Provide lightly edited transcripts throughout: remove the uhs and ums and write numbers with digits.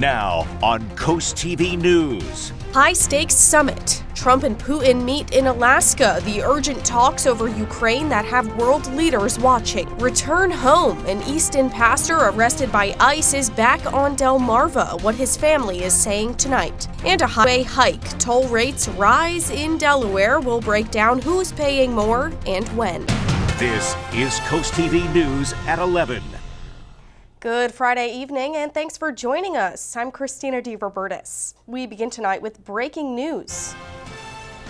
Now on CoastTV News. High-stakes summit. Trump and Putin meet in Alaska. The urgent talks over Ukraine that have world leaders watching. Return home. An Easton pastor arrested by ICE is back on Delmarva. What his family is saying tonight. And a highway hike. Toll rates rise in Delaware. We'll break down who's paying more and when. This is CoastTV News at 11. Good Friday evening, and thanks for joining us. I'm Christina DeRobertis. We begin tonight with breaking news.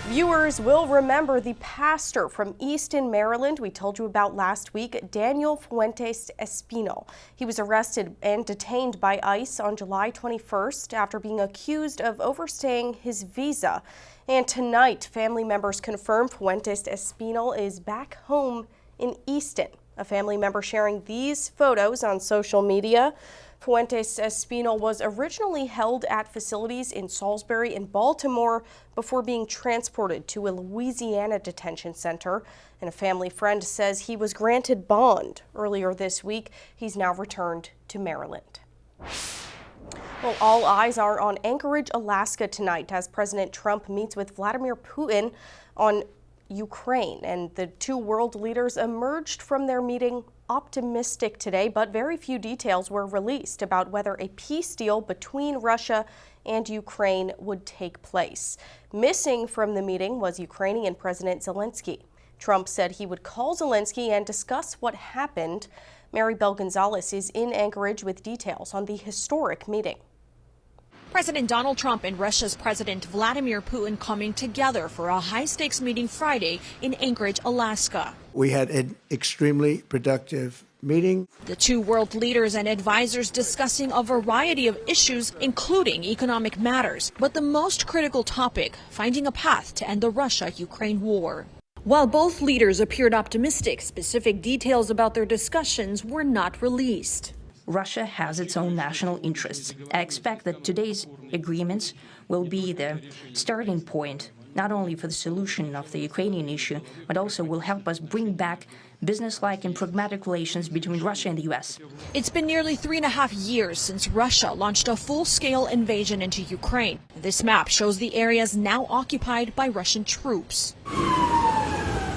Viewers will remember the pastor from Easton, Maryland, we told you about last week, Daniel Fuentes Espinal. He was arrested and detained by ICE on July 21st after being accused of overstaying his visa. And tonight, family members confirm Fuentes Espinal is back home in Easton. A family member sharing these photos on social media. Fuentes Espinal was originally held at facilities in Salisbury and Baltimore before being transported to a Louisiana detention center. And a family friend says he was granted bond earlier this week. He's now returned to Maryland. Well, all eyes are on Anchorage, Alaska tonight as President Trump meets with Vladimir Putin on Ukraine, and the two world leaders emerged from their meeting optimistic today, but very few details were released about whether a peace deal between Russia and Ukraine would take place. Missing from the meeting was Ukrainian President Zelensky. Trump said he would call Zelensky and discuss what happened. Mary Bell Gonzalez is in Anchorage with details on the historic meeting. President Donald Trump and Russia's President Vladimir Putin coming together for a high-stakes meeting Friday in Anchorage, Alaska. We had an extremely productive meeting. The two world leaders and advisors discussing a variety of issues, including economic matters. But the most critical topic, finding a path to end the Russia-Ukraine war. While both leaders appeared optimistic, specific details about their discussions were not released. Russia has its own national interests. I expect that today's agreements will be the starting point, not only for the solution of the Ukrainian issue, but also will help us bring back business-like and pragmatic relations between Russia and the U.S. It's been nearly 3.5 years since Russia launched a full-scale invasion into Ukraine. This map shows the areas now occupied by Russian troops.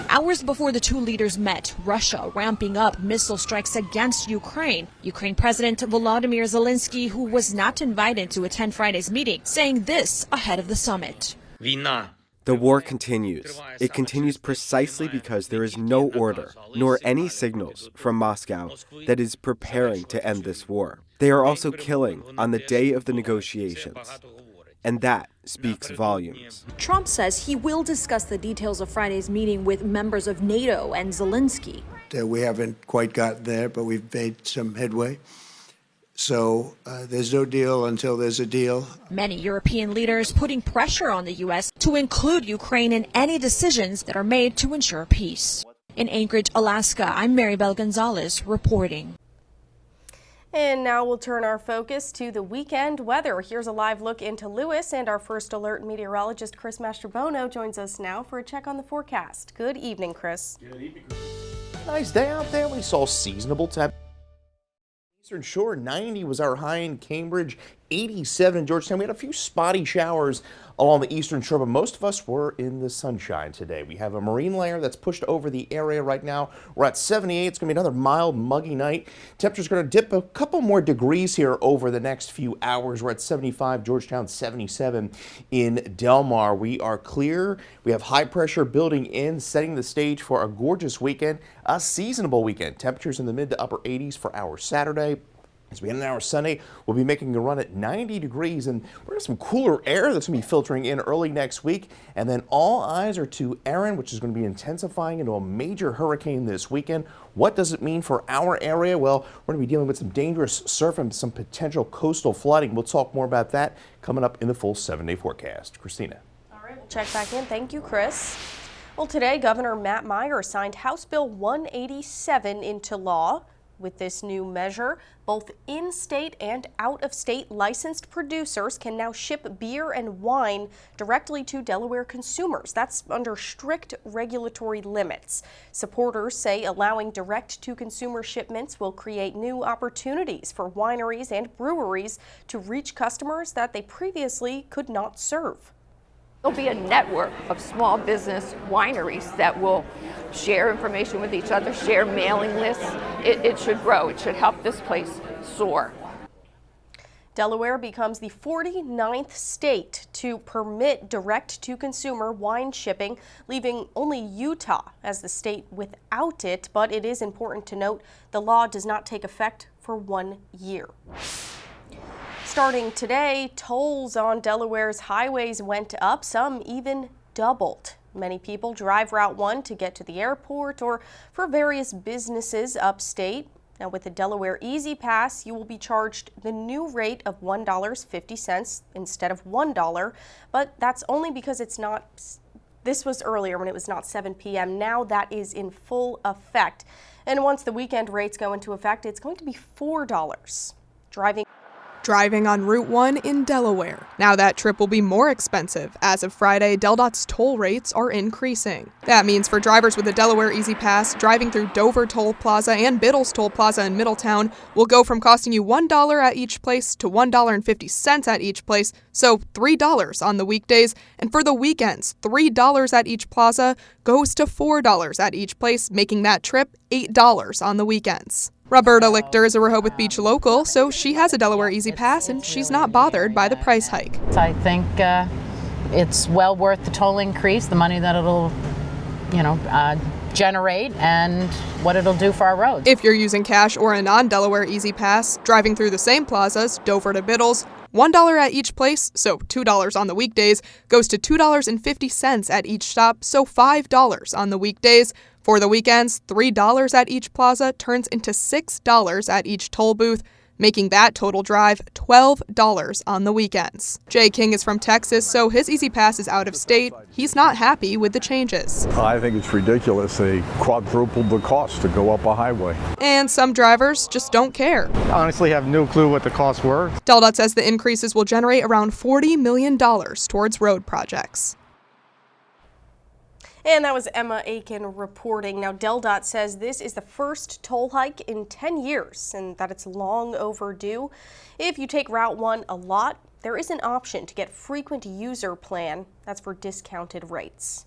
Hours before the two leaders met, Russia ramping up missile strikes against Ukraine. Ukraine President Volodymyr Zelensky, who was not invited to attend Friday's meeting, saying this ahead of the summit. The war continues. It continues precisely because there is no order, nor any signals from Moscow that is preparing to end this war. They are also killing on the day of the negotiations. And that speaks volumes. Trump says he will discuss the details of Friday's meeting with members of NATO and Zelensky. We haven't quite gotten there, but we've made some headway. So there's no deal until there's a deal. Many European leaders putting pressure on the U.S. to include Ukraine in any decisions that are made to ensure peace. In Anchorage, Alaska, I'm Mary Bell Gonzalez reporting. And now we'll turn our focus to the weekend weather. Here's a live look into Lewis, and our first alert meteorologist Chris Mastrobono joins us now for a check on the forecast. Good evening, Chris. Good evening, Chris. Nice day out there. We saw seasonable temperatures. Eastern Shore, 90 was our high in Cambridge, 87 in Georgetown. We had a few spotty showers along the eastern shore, but most of us were in the sunshine today. We have a marine layer that's pushed over the area right now. We're at 78. It's going to be another mild, muggy night. Temperature's going to dip a couple more degrees here over the next few hours. We're at 75, Georgetown 77 in Delmar. We are clear. We have high pressure building in, setting the stage for a gorgeous weekend, a seasonable weekend. Temperatures in the mid to upper 80s for our Saturday. As we end our Sunday, we'll be making a run at 90 degrees, and we're going to have some cooler air that's going to be filtering in early next week. And then all eyes are to Erin, which is going to be intensifying into a major hurricane this weekend. What does it mean for our area? Well, we're going to be dealing with some dangerous surf and some potential coastal flooding. We'll talk more about that coming up in the full 7-day forecast. Christina. All right, we'll check back in. Thank you, Chris. Well, today, Governor Matt Meyer signed House Bill 187 into law. With this new measure, both in-state and out-of-state licensed producers can now ship beer and wine directly to Delaware consumers. That's under strict regulatory limits. Supporters say allowing direct-to-consumer shipments will create new opportunities for wineries and breweries to reach customers that they previously could not serve. There'll be a network of small business wineries that will share information with each other, share mailing lists. It should grow. It should help this place soar. Delaware becomes the 49th state to permit direct-to-consumer wine shipping, leaving only Utah as the state without it. But it is important to note the law does not take effect for 1 year. Starting today, tolls on Delaware's highways went up, some even doubled. Many people drive Route 1 to get to the airport or for various businesses upstate. Now, with the Delaware Easy Pass, you will be charged the new rate of $1.50 instead of $1, but that's only because it's not. This was earlier when it was not 7 p.m. Now that is in full effect. And once the weekend rates go into effect, it's going to be $4. Driving on Route 1 in Delaware. Now that trip will be more expensive. As of Friday, DelDOT's toll rates are increasing. That means for drivers with a Delaware Easy Pass, driving through Dover Toll Plaza and Biddle's Toll Plaza in Middletown will go from costing you $1 at each place to $1.50 at each place, so $3 on the weekdays. And for the weekends, $3 at each plaza goes to $4 at each place, making that trip $8 on the weekends. Roberta Lichter is a Rehoboth Beach local, so she has a Delaware Easy Pass and she's not bothered by the price hike. I think it's well worth the toll increase, the money that it'll, generate and what it'll do for our roads. If you're using cash or a non-Delaware Easy Pass, driving through the same plazas, Dover to Biddle's, $1 at each place, so $2 on the weekdays, goes to $2.50 at each stop, so $5 on the weekdays. For the weekends, $3 at each plaza turns into $6 at each toll booth, making that total drive $12 on the weekends. Jay King is from Texas, so his Easy Pass is out of state. He's not happy with the changes. I think it's ridiculous. They quadrupled the cost to go up a highway. And some drivers just don't care. I honestly have no clue what the costs were. DelDOT says the increases will generate around $40 million towards road projects. And that was Emma Aiken reporting. Now, DelDOT says this is the first toll hike in 10 years and that it's long overdue. If you take Route 1 a lot, there is an option to get frequent user plan. That's for discounted rates.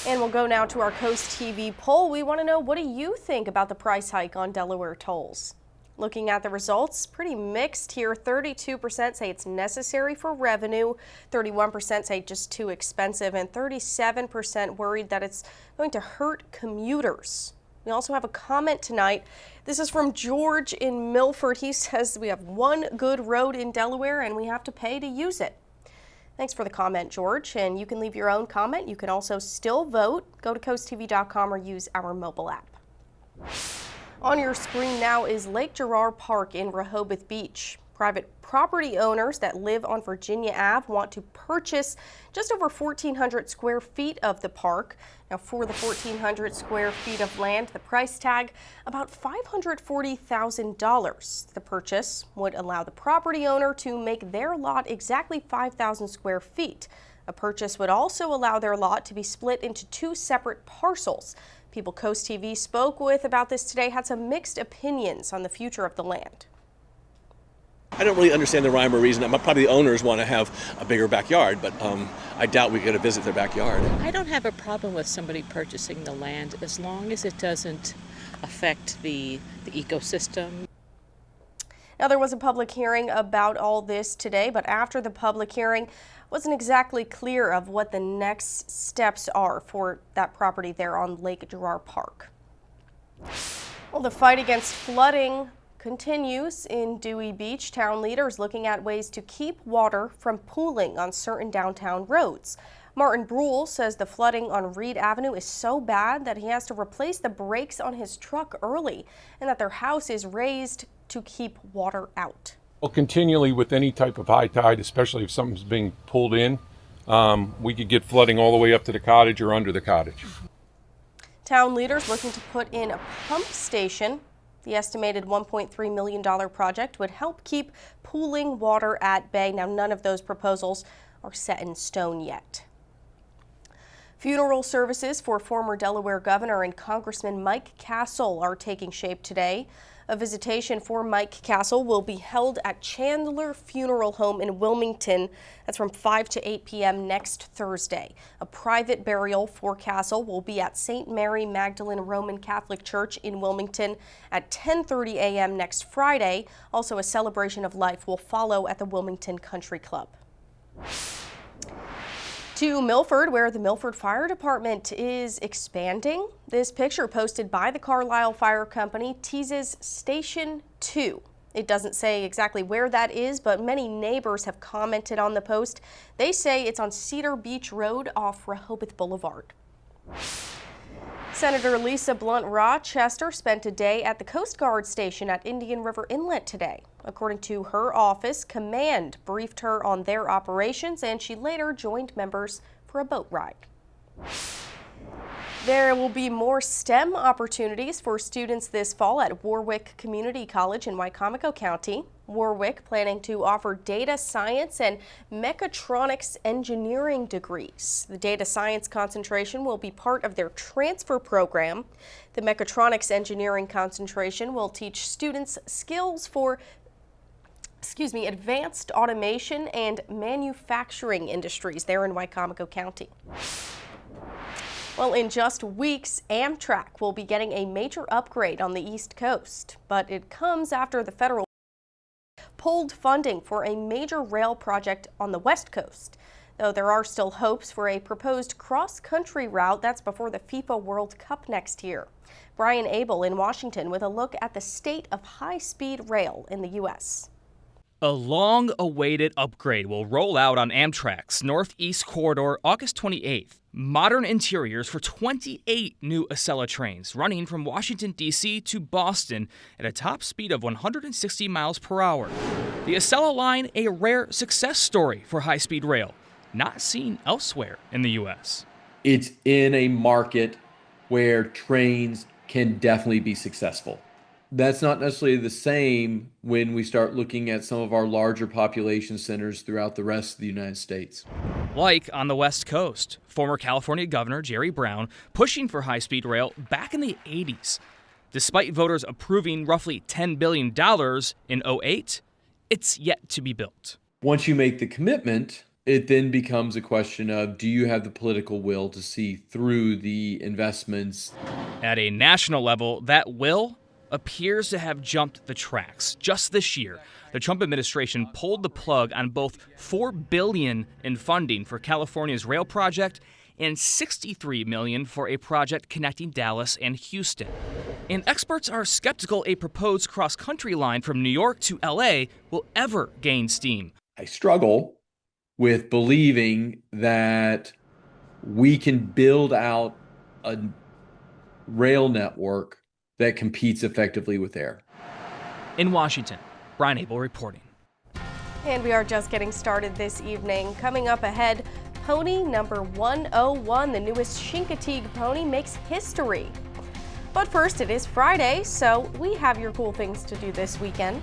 And we'll go now to our Coast TV poll. We want to know, what do you think about the price hike on Delaware tolls? Looking at the results, pretty mixed here. 32% say it's necessary for revenue, 31% say just too expensive, and 37% worried that it's going to hurt commuters. We also have a comment tonight. This is from George in Milford. He says we have one good road in Delaware and we have to pay to use it. Thanks for the comment, George. And you can leave your own comment. You can also still vote. Go to coasttv.com or use our mobile app. On your screen now is Lake Girard Park in Rehoboth Beach. Private property owners that live on Virginia Ave want to purchase just over 1,400 square feet of the park. Now, for the 1,400 square feet of land, the price tag about $540,000. The purchase would allow the property owner to make their lot exactly 5,000 square feet. A purchase would also allow their lot to be split into two separate parcels. People Coast TV spoke with about this today had some mixed opinions on the future of the land. I don't really understand the rhyme or reason. Probably the owners want to have a bigger backyard, but I doubt we get to visit their backyard. I don't have a problem with somebody purchasing the land as long as it doesn't affect the ecosystem. Now, there was a public hearing about all this today, but after the public hearing, wasn't exactly clear of what the next steps are for that property there on Lake Girard Park. Well, the fight against flooding continues in Dewey Beach. Town leaders looking at ways to keep water from pooling on certain downtown roads. Martin Brule says the flooding on Reed Avenue is so bad that he has to replace the brakes on his truck early and that their house is raised to keep water out. Well, continually with any type of high tide, especially if something's being pulled in, we could get flooding all the way up to the cottage or under the cottage. Town leaders looking to put in a pump station The estimated $1.3 million project would help keep pooling water at bay. Now, none of those proposals are set in stone yet. Funeral services for former Delaware Governor and Congressman Mike Castle are taking shape today. A visitation for Mike Castle will be held at Chandler Funeral Home in Wilmington. That's from 5 to 8 p.m. next Thursday. A private burial for Castle will be at St. Mary Magdalene Roman Catholic Church in Wilmington at 10:30 a.m. next Friday. Also, a celebration of life will follow at the Wilmington Country Club. To Milford, where the Milford Fire Department is expanding. This picture posted by the Carlisle Fire Company teases Station 2. It doesn't say exactly where that is, but many neighbors have commented on the post. They say it's on Cedar Beach Road off Rehoboth Boulevard. Senator Lisa Blunt Rochester spent a day at the Coast Guard station at Indian River Inlet today. According to her office, Command briefed her on their operations, and she later joined members for a boat ride. There will be more STEM opportunities for students this fall at Warwick Community College in Wycomico County. Warwick planning to offer data science and mechatronics engineering degrees. The data science concentration will be part of their transfer program. The mechatronics engineering concentration will teach students skills for advanced automation and manufacturing industries there in Wycomico County. Well, in just weeks, Amtrak will be getting a major upgrade on the East Coast, but it comes after the federal pulled funding for a major rail project on the West Coast. Though there are still hopes for a proposed cross-country route that's before the FIFA World Cup next year. Brian Abel in Washington with a look at the state of high-speed rail in the U.S. A long-awaited upgrade will roll out on Amtrak's Northeast Corridor August 28th. Modern interiors for 28 new Acela trains running from Washington, D.C. to Boston at a top speed of 160 miles per hour. The Acela line, a rare success story for high-speed rail, not seen elsewhere in the U.S. It's in a market where trains can definitely be successful. That's not necessarily the same when we start looking at some of our larger population centers throughout the rest of the United States. Like on the West Coast, former California Governor Jerry Brown pushing for high-speed rail back in the 80s. Despite voters approving roughly $10 billion in 2008, it's yet to be built. Once you make the commitment, it then becomes a question of, do you have the political will to see through the investments? At a national level, that will appears to have jumped the tracks. Just this year, the Trump administration pulled the plug on both $4 billion in funding for California's rail project and $63 million for a project connecting Dallas and Houston. And experts are skeptical a proposed cross-country line from New York to LA will ever gain steam. I struggle with believing that we can build out a rail network that competes effectively with air. In Washington, Brian Abel reporting. And we are just getting started this evening. Coming up ahead, pony number 101, the newest Chincoteague pony, makes history. But first, it is Friday, so we have your cool things to do this weekend.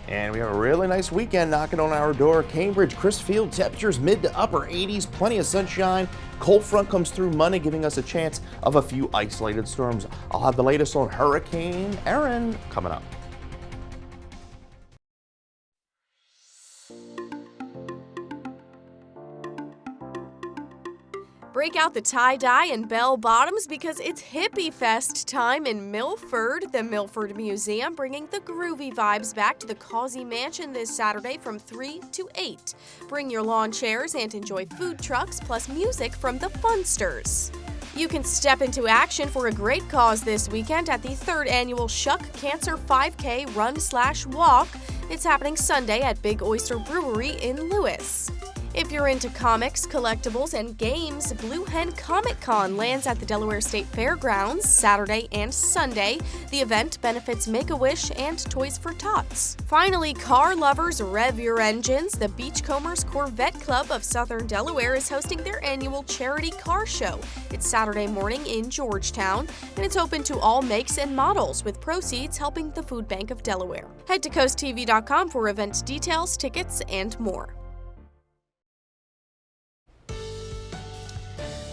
And we have a really nice weekend knocking on our door. Cambridge, Crisfield, temperatures mid to upper 80s, plenty of sunshine. Cold front comes through Monday, giving us a chance of a few isolated storms. I'll have the latest on Hurricane Erin coming up. Break out the tie-dye and bell bottoms because it's Hippie Fest time in Milford. The Milford Museum bringing the groovy vibes back to the Causey Mansion this Saturday from 3 to 8. Bring your lawn chairs and enjoy food trucks plus music from the Funsters. You can step into action for a great cause this weekend at the 3rd annual Shuck Cancer 5K Run/Walk. It's happening Sunday at Big Oyster Brewery in Lewis. If you're into comics, collectibles, and games, Blue Hen Comic Con lands at the Delaware State Fairgrounds Saturday and Sunday. The event benefits Make-A-Wish and Toys for Tots. Finally, car lovers, rev your engines. The Beachcombers Corvette Club of Southern Delaware is hosting their annual charity car show. It's Saturday morning in Georgetown, and it's open to all makes and models, with proceeds helping the Food Bank of Delaware. Head to CoastTV.com for event details, tickets, and more.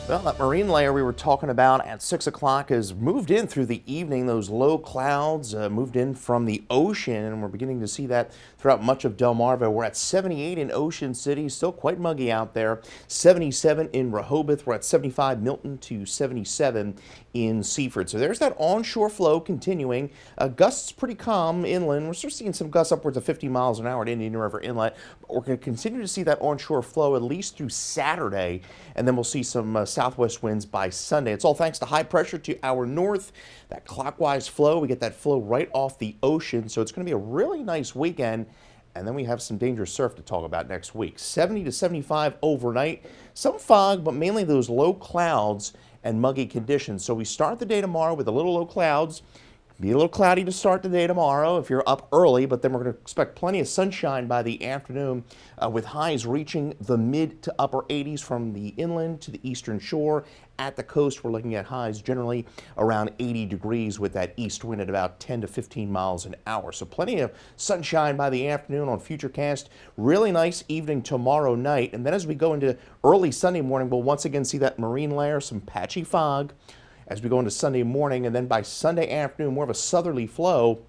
Well, that marine layer we were talking about at 6 o'clock has moved in through the evening. Those low clouds moved in from the ocean, and we're beginning to see that throughout much of Delmarva. We're at 78 in Ocean City, still quite muggy out there. 77 in Rehoboth. We're at 75 Milton to 77 in Seaford. So there's that onshore flow continuing. Gusts pretty calm inland. We're still seeing some gusts upwards of 50 miles an hour at Indian River Inlet. But we're going to continue to see that onshore flow at least through Saturday, and then we'll see some southwest winds by Sunday. It's all thanks to high pressure to our north. That clockwise flow, we get that flow right off the ocean, so it's going to be a really nice weekend. And then we have some dangerous surf to talk about next week. 70 to 75 overnight. Some fog, but mainly those low clouds and muggy conditions. So we start the day tomorrow with a little low clouds. Be a little cloudy to start the day tomorrow if you're up early, but then we're going to expect plenty of sunshine by the afternoon with highs reaching the mid to upper 80s from the inland to the eastern shore. At the coast, we're looking at highs generally around 80 degrees with that east wind at about 10 to 15 miles an hour. So plenty of sunshine by the afternoon on Futurecast. Really nice evening tomorrow night. And then as we go into early Sunday morning, we'll once again see that marine layer, some patchy fog as we go into Sunday morning, and then by Sunday afternoon, more of a southerly flow.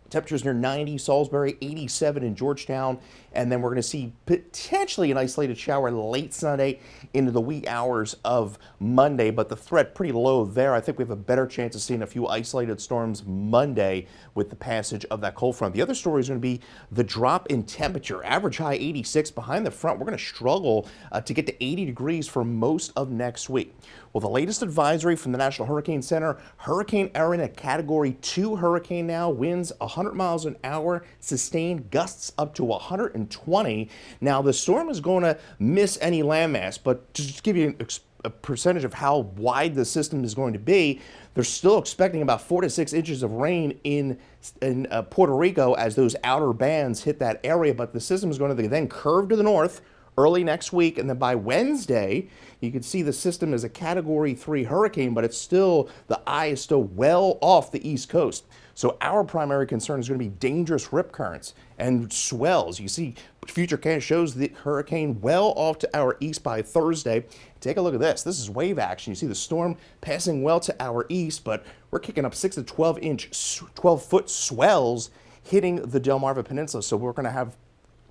Temperatures near 90, Salisbury, 87 in Georgetown, and then we're going to see potentially an isolated shower late Sunday into the wee hours of Monday, but the threat pretty low there. I think we have a better chance of seeing a few isolated storms Monday with the passage of that cold front. The other story is going to be the drop in temperature. Average high 86 behind the front. We're going to struggle to get to 80 degrees for most of next week. Well, the latest advisory from the National Hurricane Center, Hurricane Erin, a Category 2 hurricane now, winds 100 miles an hour, sustained gusts up to 120. Now, the storm is going to miss any landmass, but to just give you a percentage of how wide the system is going to be, they're still expecting about 4 to 6 inches of rain in Puerto Rico as those outer bands hit that area, but the system is going to then curve to the north early next week, and then by Wednesday, you can see the system is a Category 3 hurricane, but it's still, the eye is still well off the East Coast. So our primary concern is going to be dangerous rip currents and swells. You see, Futurecast shows the hurricane well off to our east by Thursday. Take a look at this. This is wave action. You see the storm passing well to our east, but we're kicking up 6 to 12-foot swells hitting the Delmarva Peninsula. So we're going to have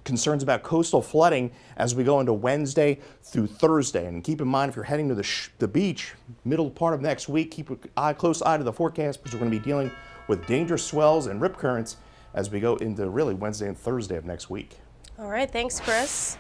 concerns about coastal flooding as we go into Wednesday through Thursday. And keep in mind, if you're heading to the beach middle part of next week, keep a close eye to the forecast because we're going to be dealing with dangerous swells and rip currents as we go into really Wednesday and Thursday of next week. All right, thanks, Chris.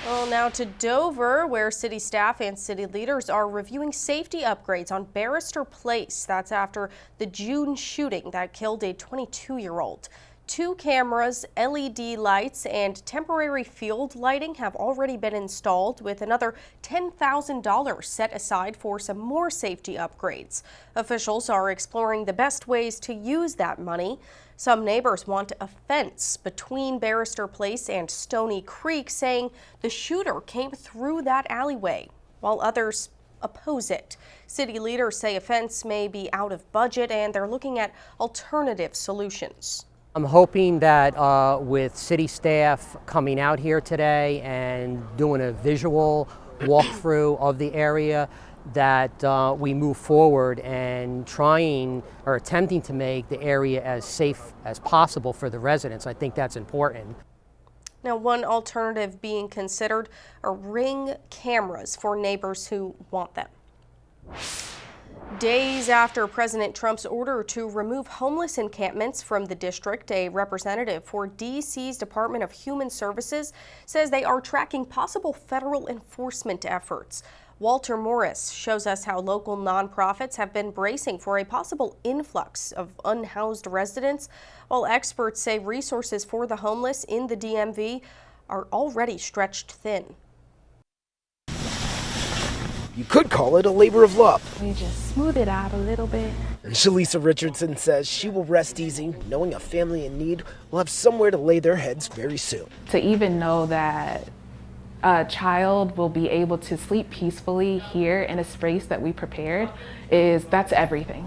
Well, now to Dover, where city staff and city leaders are reviewing safety upgrades on Barrister Place. That's after the June shooting that killed a 22-year-old. 2 cameras, LED lights, and temporary field lighting have already been installed, with another $10,000 set aside for some more safety upgrades. Officials are exploring the best ways to use that money. Some neighbors want a fence between Barrister Place and Stony Creek, saying the shooter came through that alleyway, while others oppose it. City leaders say a fence may be out of budget, and they're looking at alternative solutions. I'm hoping that with city staff coming out here today and doing a visual walkthrough of the area, that we move forward and trying or attempting to make the area as safe as possible for the residents. I think that's important. Now, one alternative being considered are Ring cameras for neighbors who want them. Days after President Trump's order to remove homeless encampments from the district, a representative for D.C.'s Department of Human Services says they are tracking possible federal enforcement efforts. Walter Morris shows us how local nonprofits have been bracing for a possible influx of unhoused residents, while experts say resources for the homeless in the DMV are already stretched thin. You could call it a labor of love. We just smooth it out a little bit. And Shalisa Richardson says she will rest easy, knowing a family in need will have somewhere to lay their heads very soon. To even know that a child will be able to sleep peacefully here in a space that we prepared, that's everything.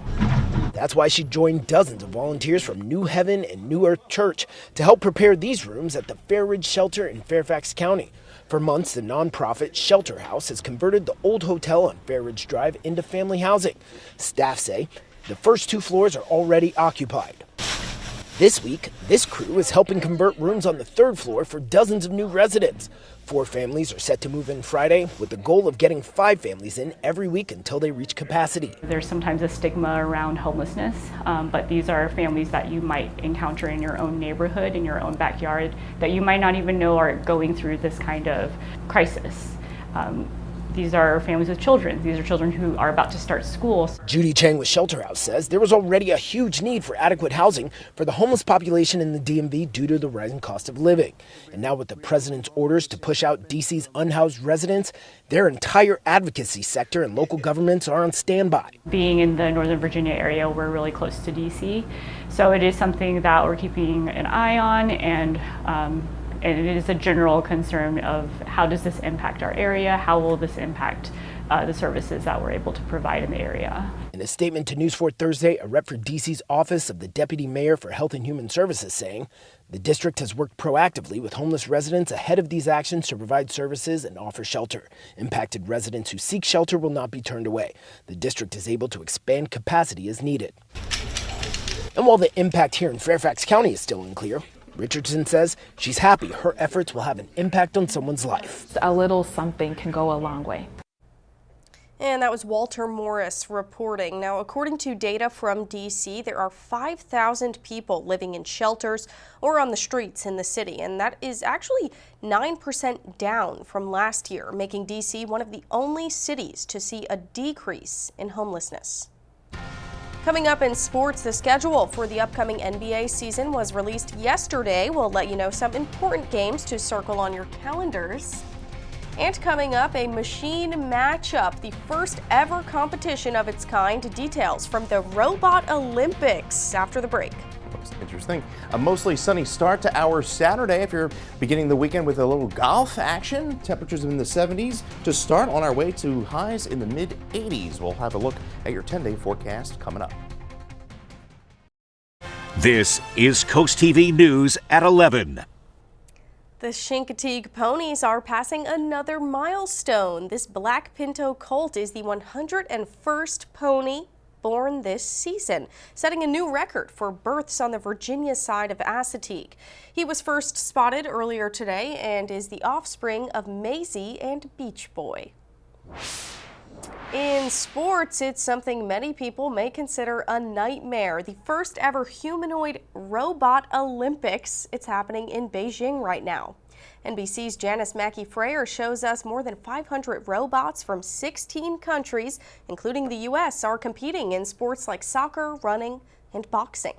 That's why she joined dozens of volunteers from New Heaven and New Earth Church to help prepare these rooms at the Fair Ridge Shelter in Fairfax County. For months, the nonprofit Shelter House has converted the old hotel on Fair Ridge Drive into family housing. Staff say the first 2 floors are already occupied. This week, this crew is helping convert rooms on the 3rd floor for dozens of new residents. 4 families are set to move in Friday, with the goal of getting 5 families in every week until they reach capacity. There's sometimes a stigma around homelessness, but these are families that you might encounter in your own neighborhood, in your own backyard, that you might not even know are going through this kind of crisis. These are families with children. These are children who are about to start school. Judy Chang with Shelter House says there was already a huge need for adequate housing for the homeless population in the DMV due to the rising cost of living. And now with the president's orders to push out DC's unhoused residents, their entire advocacy sector and local governments are on standby. Being in the Northern Virginia area, we're really close to DC. So it is something that we're keeping an eye on, and it is a general concern of how does this impact our area? How will this impact the services that we're able to provide in the area? In a statement to News 4 Thursday, a rep for DC's Office of the Deputy Mayor for Health and Human Services saying the district has worked proactively with homeless residents ahead of these actions to provide services and offer shelter. Impacted residents who seek shelter will not be turned away. The district is able to expand capacity as needed. And while the impact here in Fairfax County is still unclear, Richardson says she's happy her efforts will have an impact on someone's life. A little something can go a long way. And that was Walter Morris reporting. Now, according to data from D.C., there are 5,000 people living in shelters or on the streets in the city, and that is actually 9% down from last year, making D.C. one of the only cities to see a decrease in homelessness. Coming up in sports, the schedule for the upcoming NBA season was released yesterday. We'll let you know some important games to circle on your calendars. And coming up, a machine matchup, the first ever competition of its kind. Details from the Robot Olympics after the break. Interesting. A mostly sunny start to our Saturday. If you're beginning the weekend with a little golf action, temperatures in the 70s to start, on our way to highs in the mid 80s. We'll have a look at your 10-day forecast coming up. This is Coast TV News at 11. The Chincoteague ponies are passing another milestone. This black Pinto colt is the 101st pony born this season, setting a new record for births on the Virginia side of Assateague. He was first spotted earlier today and is the offspring of Maisie and Beach Boy. In sports, it's something many people may consider a nightmare. The first ever humanoid robot Olympics. It's happening in Beijing right now. NBC's Janice Mackey-Freyer shows us more than 500 robots from 16 countries, including the U.S., are competing in sports like soccer, running, and boxing.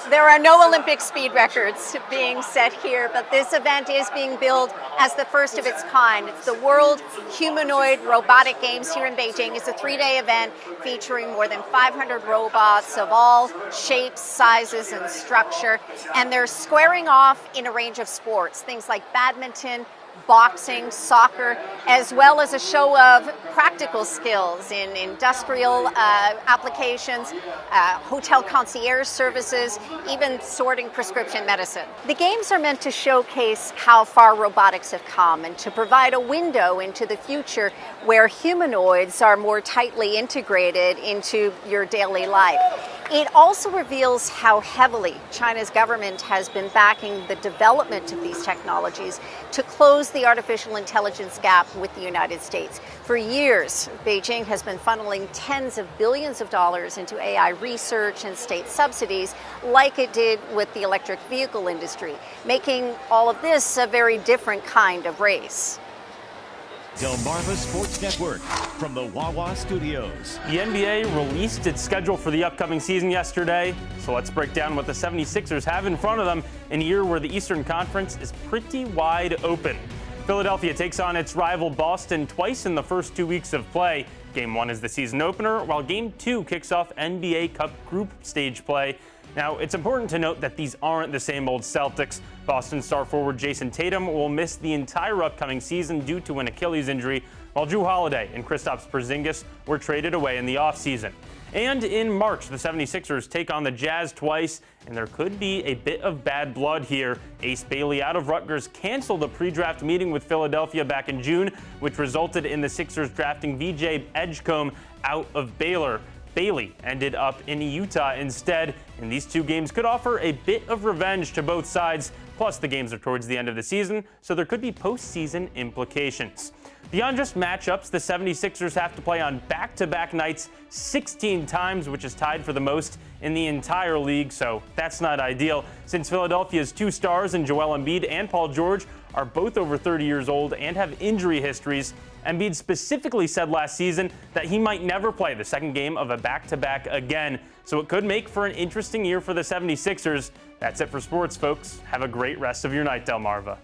There are no Olympic speed records being set here, but this event is being billed as the first of its kind. It's the World Humanoid Robotic Games here in Beijing. It's a 3-day event featuring more than 500 robots of all shapes, sizes, and structure. And they're squaring off in a range of sports, things like badminton, boxing, soccer, as well as a show of practical skills in industrial applications, hotel concierge services, even sorting prescription medicine. The games are meant to showcase how far robotics have come and to provide a window into the future where humanoids are more tightly integrated into your daily life. It also reveals how heavily China's government has been backing the development of these technologies to close the artificial intelligence gap with the United States. For years, Beijing has been funneling tens of billions of dollars into AI research and state subsidies, like it did with the electric vehicle industry, making all of this a very different kind of race. Delmarva Sports Network from the Wawa Studios. The NBA released its schedule for the upcoming season yesterday, so let's break down what the 76ers have in front of them in a year where the Eastern Conference is pretty wide open. Philadelphia takes on its rival Boston twice in the first 2 weeks of play. Game 1 is the season opener, while Game 2 kicks off NBA Cup group stage play. Now, it's important to note that these aren't the same old Celtics. Boston star forward Jason Tatum will miss the entire upcoming season due to an Achilles injury, while Jrue Holiday and Kristaps Porzingis were traded away in the offseason. And in March, the 76ers take on the Jazz twice, and there could be a bit of bad blood here. Ace Bailey out of Rutgers canceled a pre-draft meeting with Philadelphia back in June, which resulted in the Sixers drafting VJ Edgecombe out of Baylor. Bailey ended up in Utah instead, and these two games could offer a bit of revenge to both sides. Plus, the games are towards the end of the season, so there could be postseason implications. Beyond just matchups, the 76ers have to play on back-to-back nights 16 times, which is tied for the most in the entire league, so that's not ideal. Since Philadelphia's two stars in Joel Embiid and Paul George are both over 30 years old and have injury histories, Embiid specifically said last season that he might never play the second game of a back-to-back again, so it could make for an interesting year for the 76ers. That's it for sports, folks. Have a great rest of your night, Delmarva.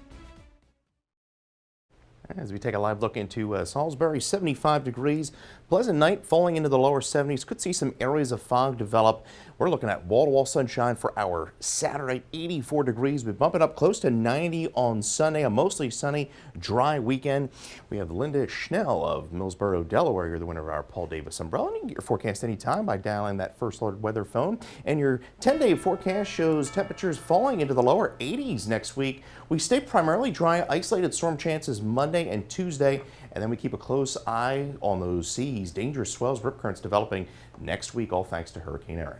As we take a live look into Salisbury, 75 degrees, pleasant night falling into the lower 70s. Could see some areas of fog develop. We're looking at wall-to-wall sunshine for our Saturday, 84 degrees. We bump it up close to 90 on Sunday, a mostly sunny, dry weekend. We have Linda Schnell of Millsboro, Delaware. You're the winner of our Paul Davis umbrella. And you can get your forecast anytime by dialing that First Alert weather phone. And your 10-day forecast shows temperatures falling into the lower 80s next week. We stay primarily dry, isolated storm chances Monday and Tuesday, and then we keep a close eye on those seas. Dangerous swells, rip currents developing next week, all thanks to Hurricane Erin.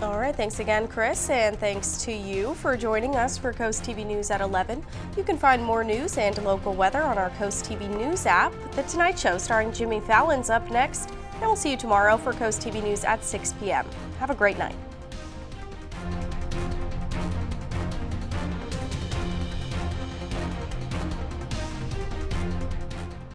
All right, thanks again, Chris, and thanks to you for joining us for Coast TV News at 11. You can find more news and local weather on our Coast TV News app. The Tonight Show starring Jimmy Fallon's up next, and we'll see you tomorrow for Coast TV News at 6 p.m. Have a great night.